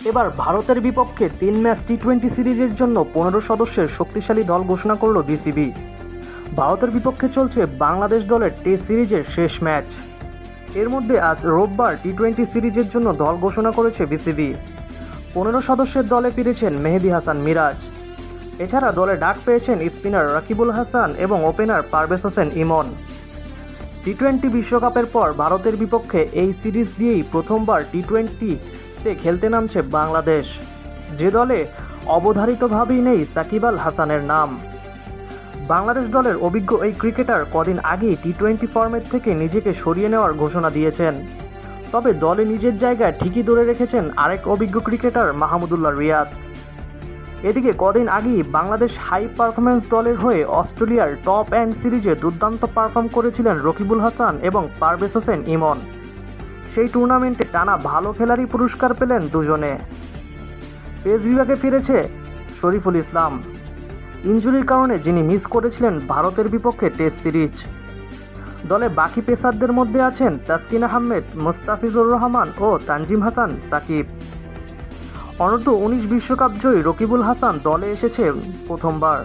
এবার ভারতের বিপক্ষে 3 ম্যাচ টি-20 সিরিজের জন্য 15 সদস্যের শক্তিশালী দল ঘোষণা করল বিসিবি। ভারতের বিপক্ষে চলছে বাংলাদেশ দলের টেস্ট সিরিজের শেষ ম্যাচ। এর মধ্যে আজ রোববার টি-20 সিরিজের জন্য দল ঘোষণা করেছে বিসিবি। 15 সদস্যের দলে ফিরেছেন মেহেদী হাসান মিরাজ। এছাড়া দলে ডাক পেয়েছেন স্পিনার রাকিবুল হাসান এবং ওপেনার পারভেজ হোসেন ইমন। টি-20 বিশ্বকাপের পর ভারতের বিপক্ষে এই সিরিজ দিয়েই প্রথমবার টি-20তে খেলতে নামছে বাংলাদেশ, যে দলে অবধারিতভাবেই নেই সাকিব আল হাসানের নাম। বাংলাদেশ দলের অভিজ্ঞ এই ক্রিকেটার কদিন আগেই টি-20 ফরম্যাট থেকে নিজেকে সরিয়ে নেওয়ার ঘোষণা দিয়েছেন। তবে দলে নিজের জায়গায় ঠিকই ধরে রেখেছেন আরেক অভিজ্ঞ ক্রিকেটার মাহমুদুল্লাহ রিয়াদ। এদিকে কদিন আগেই বাংলাদেশ হাই পারফরম্যান্স দলের হয়ে অস্ট্রেলিয়ার টপ এন্ড সিরিজে দুর্দান্ত পারফর্ম করেছিলেন রকিবুল হাসান এবং পারভেজ হোসেন ইমন। সেই টুর্নামেন্টে টানা ভালো খেলারই পুরস্কার পেলেন দুজনে। পেস বিভাগে ফিরেছে শরীফুল ইসলাম, ইনজুরির কারণে যিনি মিস করেছিলেন ভারতের বিপক্ষে টেস্ট সিরিজ। দলে বাকি পেসারদের মধ্যে আছেন তাসকিন আহমেদ, মুস্তাফিজুর রহমান ও তানজিম হাসান সাকিব। অনূর্ধ্ব-19 বিশ্বকাপ জয়ী রকিবুল হাসান দলে এসেছে প্রথমবার।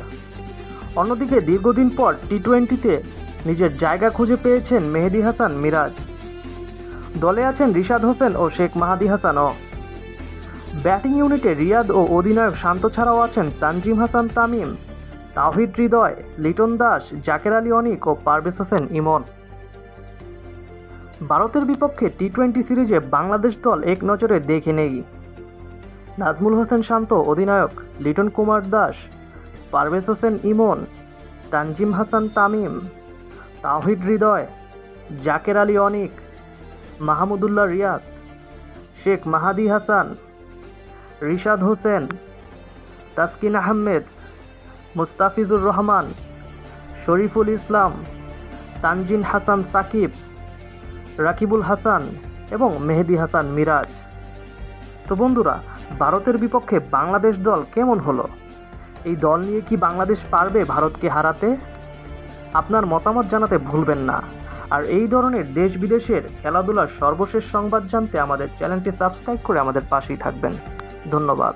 অন্যদিকে দীর্ঘদিন পর টি-20তে নিজের জায়গা খুঁজে পেয়েছেন মেহেদী হাসান মিরাজ। দলে আছেন রিশাদ হোসেন ও শেখ মাহাদি হাসানও। ব্যাটিং ইউনিটে রিয়াদ ও অধিনায়ক শান্ত ছাড়াও আছেন তানজিম হাসান তামিম, তাওহিদ হৃদয়, লিটন দাস, জাকের আলী অনিক ও পারভেজ হোসেন ইমন। ভারতের বিপক্ষে টি-20 সিরিজে বাংলাদেশ দল এক নজরে দেখে নেই। নাজমুল হোসেন শান্ত অধিনায়ক, লিটন কুমার দাস, পারভেজ হোসেন ইমন, তানজিম হাসান তামিম, তাওহিদ হৃদয়, জাকের আলী অনিক, মাহমুদুল্লাহ রিয়াদ, শেখ মাহাদি হাসান, রিশাদ হোসেন, তাসকিন আহমেদ, মুস্তাফিজুর রহমান, শরীফুল ইসলাম, তানজিন হাসান সাকিব, রাকিবুল হাসান এবং মেহেদী হাসান মিরাজ। তো বন্ধুরা, ভারতের বিপক্ষে বাংলাদেশ দল কেমন হলো? এই দল নিয়ে কি বাংলাদেশ পারবে ভারতকে হারাতে? আপনার মতামত জানাতে ভুলবেন না। আর এই ধরনের দেশ বিদেশের খেলাধুলার সর্বশেষ সংবাদ জানতে আমাদের চ্যানেলটি সাবস্ক্রাইব করে আমাদের পাশেই থাকবেন। ধন্যবাদ।